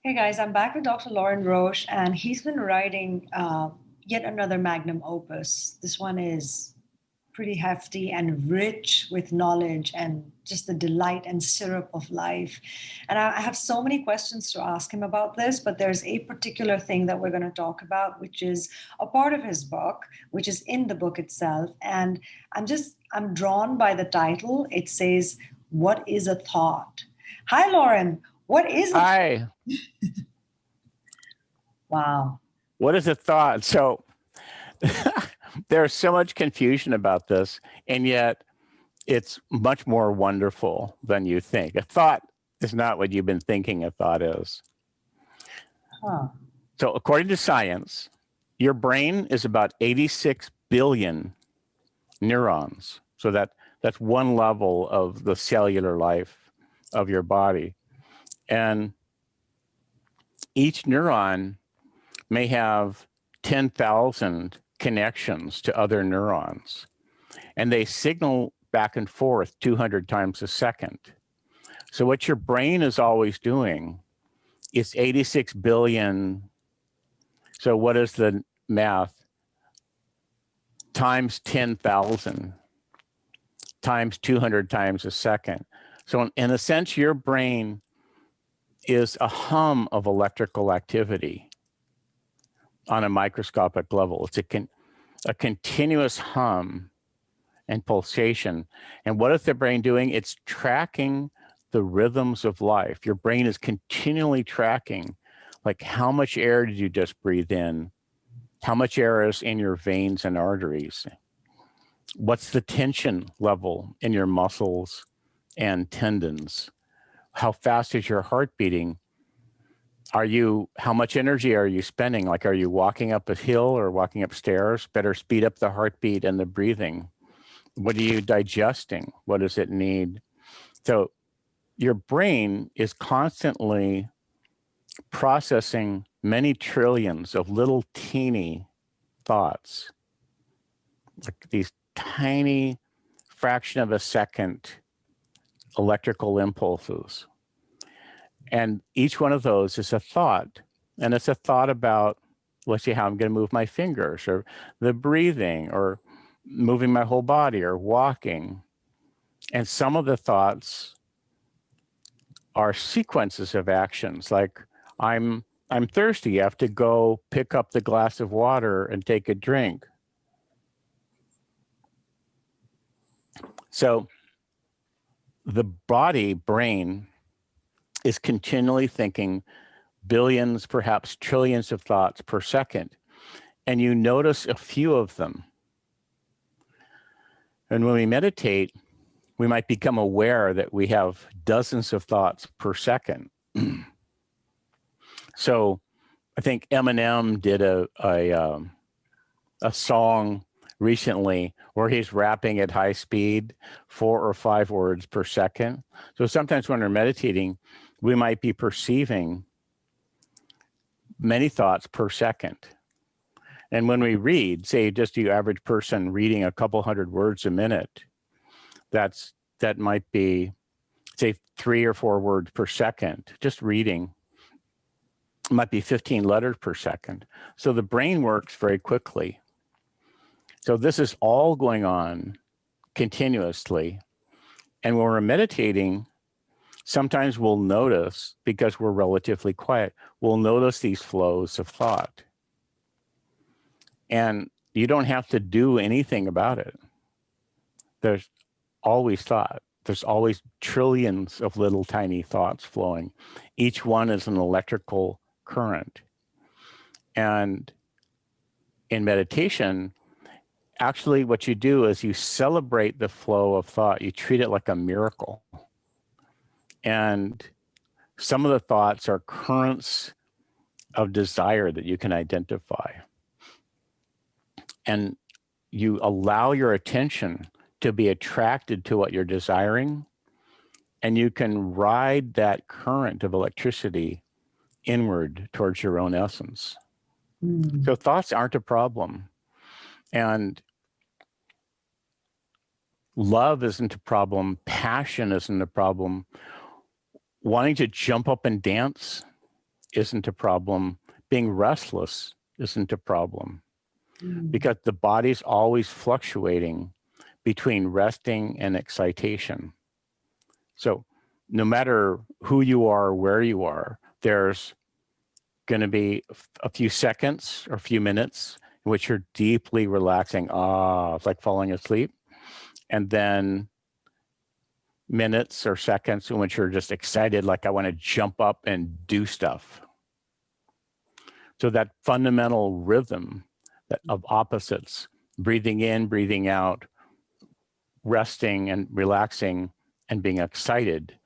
Hey guys, I'm back with Dr. Lauren Roche, and he's been writing yet another magnum opus. This one is pretty hefty and rich with knowledge and just the delight and syrup of life. And I have so many questions to ask him about this, but there's a particular thing that we're going to talk about, which is a part of his book, which is in the book itself. And I'm drawn by the title. It says, "What is a thought?" Hi, Lauren. What is a Hi. Wow. What is a thought? So there's so much confusion about this, and yet it's much more wonderful than you think. A thought is not what you've been thinking a thought is. Huh. So according to science, your brain is about 86 billion neurons. So that's one level of the cellular life of your body. And each neuron may have 10,000 connections to other neurons, and they signal back and forth 200 times a second. So what your brain is always doing is 86 billion. So what is the math? Times 10,000 times 200 times a second. So in a sense, your brain is a hum of electrical activity on a microscopic level. It's a continuous hum and pulsation. And what is the brain doing? It's tracking the rhythms of life. Your brain is continually tracking, like, how much air did you just breathe in? How much air is in your veins and arteries? What's the tension level in your muscles and tendons? How fast is your heart beating? How much energy are you spending? Like, are you walking up a hill or walking upstairs? Better speed up the heartbeat and the breathing. What are you digesting? What does it need? So your brain is constantly processing many trillions of little teeny thoughts, like these tiny fraction of a second electrical impulses. And each one of those is a thought. And it's a thought about, let's see, how I'm going to move my fingers, or the breathing, or moving my whole body, or walking. And some of the thoughts are sequences of actions, like I'm thirsty, I have to go pick up the glass of water and take a drink. So the brain is continually thinking billions, perhaps trillions of thoughts per second. And you notice a few of them. And when we meditate, we might become aware that we have dozens of thoughts per second. So I think Eminem did a song recently where he's rapping at high speed, 4 or 5 words per second. So sometimes when we're meditating, we might be perceiving many thoughts per second. And when we read, say just the average person reading a couple hundred words a minute, that might be, say, 3 or 4 words per second. Just reading might be 15 letters per second. So the brain works very quickly. So this is all going on continuously. And when we're meditating, sometimes we'll notice, because we're relatively quiet, we'll notice these flows of thought. And you don't have to do anything about it. There's always thought. There's always trillions of little tiny thoughts flowing. Each one is an electrical current. And in meditation, actually what you do is you celebrate the flow of thought. You treat it like a miracle. And some of the thoughts are currents of desire that you can identify. And you allow your attention to be attracted to what you're desiring, and you can ride that current of electricity inward towards your own essence. So thoughts aren't a problem. And love isn't a problem. Passion isn't a problem. Wanting to jump up and dance isn't a problem. Being restless isn't a problem, Mm. because the body's always fluctuating between resting and excitation. So no matter who you are, where you are, there's going to be a few seconds or a few minutes in which you're deeply relaxing. Ah, it's like falling asleep. And then minutes or seconds in which you're just excited, like I want to jump up and do stuff. So that fundamental rhythm of opposites, breathing in, breathing out, resting and relaxing and being excited,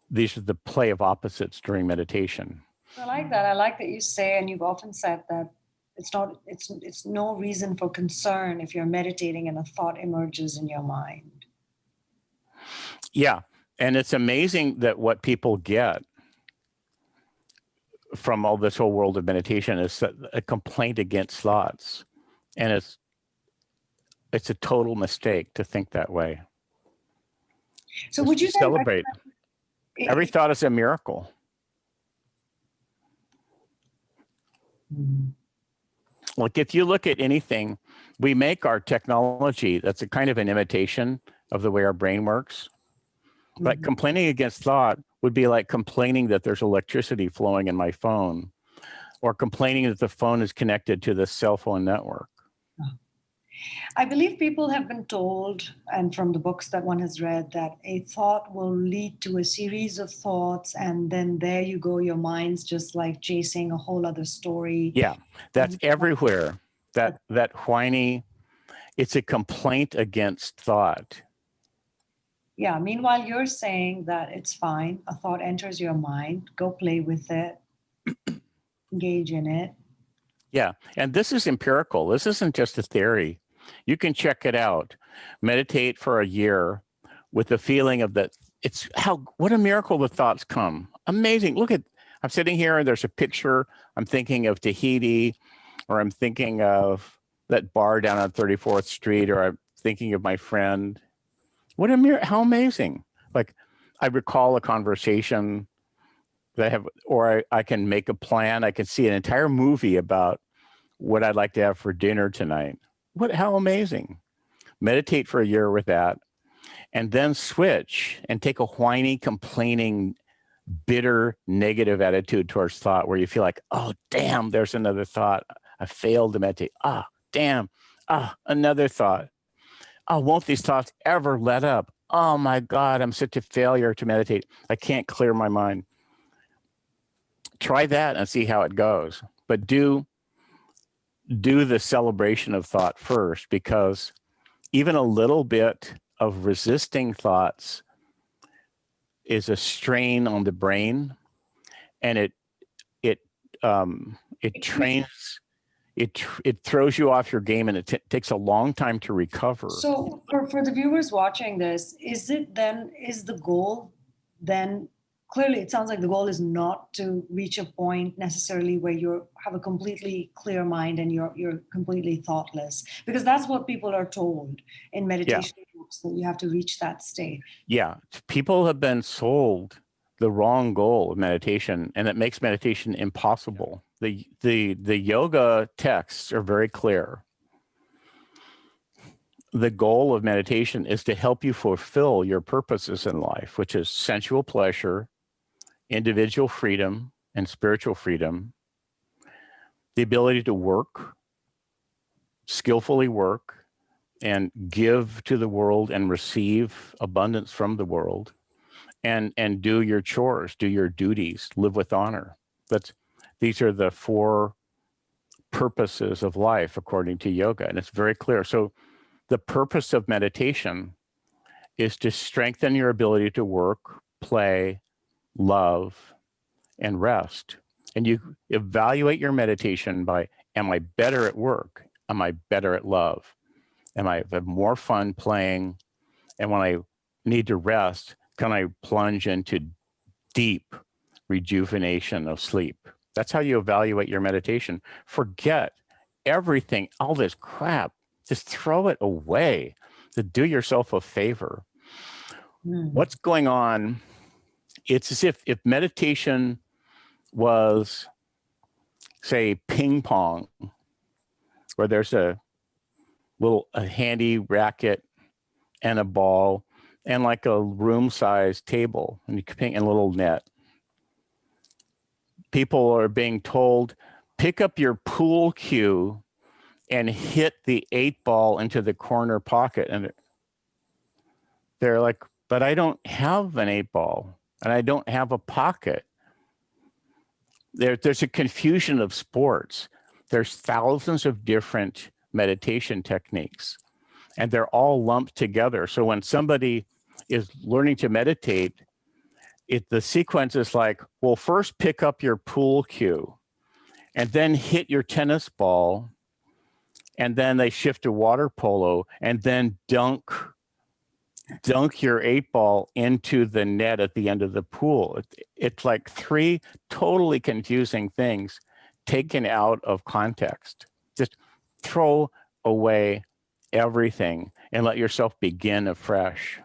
these are the play of opposites during meditation. I like that. I like that you say, and you've often said that it's no reason for concern if you're meditating and a thought emerges in your mind. Yeah. And it's amazing that what people get from all this whole world of meditation is a complaint against thoughts. And it's a total mistake to think that way. So would you celebrate? Every thought is a miracle. Mm-hmm. Like if you look at anything, we make our technology that's a kind of an imitation of the way our brain works. Like complaining against thought would be like complaining that there's electricity flowing in my phone, or complaining that the phone is connected to the cell phone network. I believe people have been told, and from the books that one has read, that a thought will lead to a series of thoughts, and then there you go, your mind's just like chasing a whole other story. Yeah, that's everywhere. That whiny, it's a complaint against thought. Yeah, meanwhile, you're saying that it's fine. A thought enters your mind, go play with it, engage in it. Yeah, and this is empirical. This isn't just a theory. You can check it out. Meditate for a year with the feeling of that. What a miracle the thoughts come. Amazing. Look at, I'm sitting here and there's a picture. I'm thinking of Tahiti, or I'm thinking of that bar down on 34th Street, or I'm thinking of my friend. What a miracle, how amazing. Like I recall a conversation that I have, or I can make a plan. I can see an entire movie about what I'd like to have for dinner tonight. How amazing. Meditate for a year with that, and then switch and take a whiny, complaining, bitter, negative attitude towards thought, where you feel like, oh, damn, there's another thought. I failed to meditate. Damn. Another thought. Oh, won't these thoughts ever let up? Oh my God, I'm such a failure to meditate. I can't clear my mind. Try that and see how it goes. But do the celebration of thought first, because even a little bit of resisting thoughts is a strain on the brain, and it trains, it throws you off your game, and it takes a long time to recover. So for the viewers watching this, is the goal then, clearly it sounds like the goal is not to reach a point necessarily where you have a completely clear mind and you're completely thoughtless, because that's what people are told in meditation books, that you have to reach that state. Yeah, people have been sold the wrong goal of meditation, and it makes meditation impossible. The yoga texts are very clear. The goal of meditation is to help you fulfill your purposes in life, which is sensual pleasure, individual freedom, and spiritual freedom, the ability to work, skillfully work, and give to the world and receive abundance from the world, and do your chores, do your duties, live with honor. These are the 4 purposes of life according to yoga, and it's very clear. So the purpose of meditation is to strengthen your ability to work, play, love, and rest. And you evaluate your meditation by, am I better at work? Am I better at love? Am I have more fun playing? And when I need to rest, can I plunge into deep rejuvenation of sleep? That's how you evaluate your meditation. Forget everything, all this crap. Just throw it away to do yourself a favor. What's going on? It's as if meditation was, say, ping pong, where there's a handy racket and a ball and like a room-sized table and you can ping and a little net. People are being told, pick up your pool cue and hit the 8-ball into the corner pocket. And they're like, but I don't have an 8-ball and I don't have a pocket. There's a confusion of sports. There's thousands of different meditation techniques and they're all lumped together. So when somebody is learning to meditate, the sequence is like, well, first pick up your pool cue and then hit your tennis ball. And then they shift to water polo and then dunk your 8-ball into the net at the end of the pool. It's like 3 totally confusing things taken out of context. Just throw away everything and let yourself begin afresh.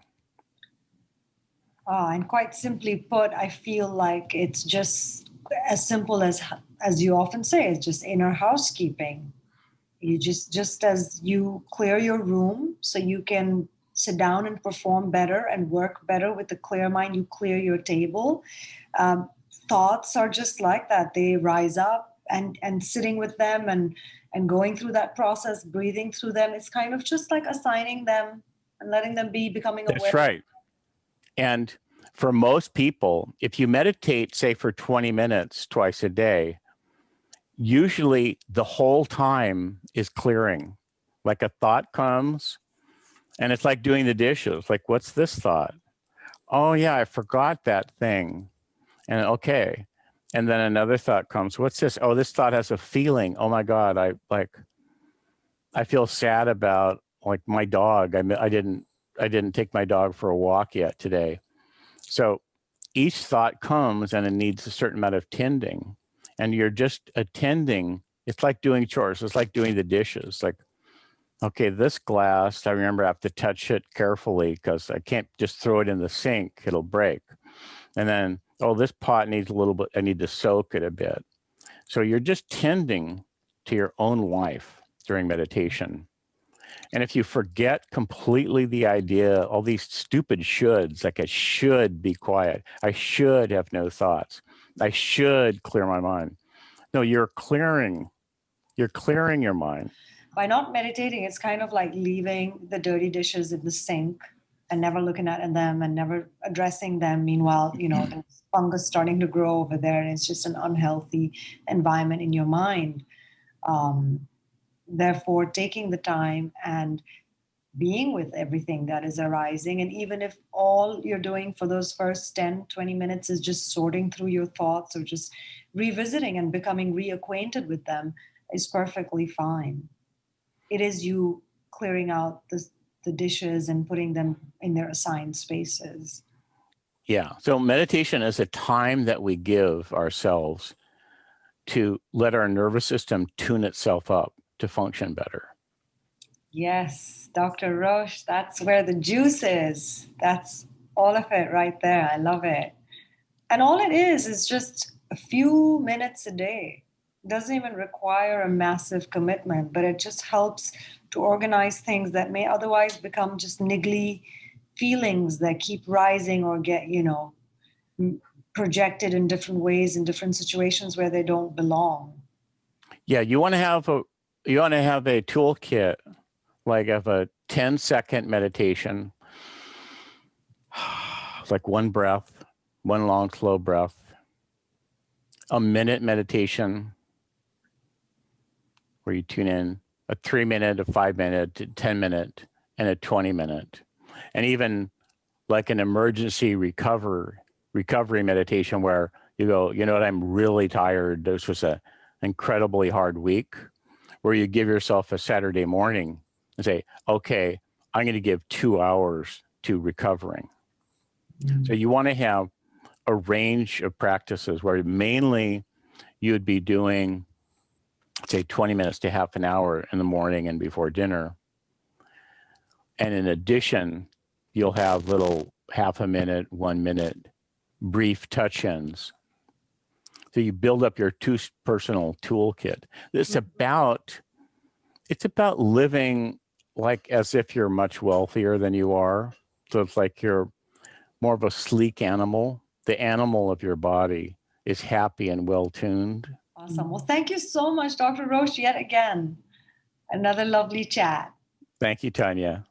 And quite simply put, I feel like it's just as simple as you often say, it's just inner housekeeping. You just as you clear your room so you can sit down and perform better and work better with a clear mind, you clear your table. Thoughts are just like that. They rise up and sitting with them and going through that process, breathing through them. It's kind of just like assigning them and letting them be, becoming aware. That's right. And for most people, if you meditate, say for 20 minutes twice a day, usually the whole time is clearing. Like a thought comes and it's like doing the dishes. Like, what's this thought? Oh yeah, I forgot that thing. And okay. And then another thought comes. What's this? Oh, this thought has a feeling. Oh my God, I feel sad about like my dog. I didn't take my dog for a walk yet today. So each thought comes and it needs a certain amount of tending. And you're just attending. It's like doing chores. It's like doing the dishes. Like, okay, this glass, I remember I have to touch it carefully because I can't just throw it in the sink. It'll break. And then, oh, this pot needs a little bit, I need to soak it a bit. So you're just tending to your own life during meditation. And if you forget completely the idea, all these stupid shoulds, like I should be quiet, I should have no thoughts, I should clear my mind. No, you're clearing your mind. By not meditating, it's kind of like leaving the dirty dishes in the sink and never looking at them and never addressing them. Meanwhile, there's fungus starting to grow over there and it's just an unhealthy environment in your mind. Therefore, taking the time and being with everything that is arising. And even if all you're doing for those first 10, 20 minutes is just sorting through your thoughts or just revisiting and becoming reacquainted with them, is perfectly fine. It is you clearing out the dishes and putting them in their assigned spaces. Yeah. So meditation is a time that we give ourselves to let our nervous system tune itself up to function better. Yes, Dr. Roche, that's where the juice is. That's all of it right there. I love it. And all it is just a few minutes a day. It doesn't even require a massive commitment, but it just helps to organize things that may otherwise become just niggly feelings that keep rising or get, projected in different ways in different situations where they don't belong. Yeah, you want to have a toolkit like of a 10-second meditation, like one breath, one long, slow breath, a minute meditation where you tune in, a 3-minute, a 5-minute, a 10-minute, and a 20-minute. And even like an emergency recovery meditation where you go, you know what, I'm really tired. This was an incredibly hard week, where you give yourself a Saturday morning and say, okay, I'm going to give 2 hours to recovering. Mm-hmm. So you want to have a range of practices where mainly you would be doing, say, 20 minutes to half an hour in the morning and before dinner. And in addition, you'll have little half a minute, 1 minute brief touch-ins So you build up your personal toolkit. It's about living like as if you're much wealthier than you are. So it's like you're more of a sleek animal. The animal of your body is happy and well tuned. Awesome. Well, thank you so much, Dr. Roche, yet again. Another lovely chat. Thank you, Tanya.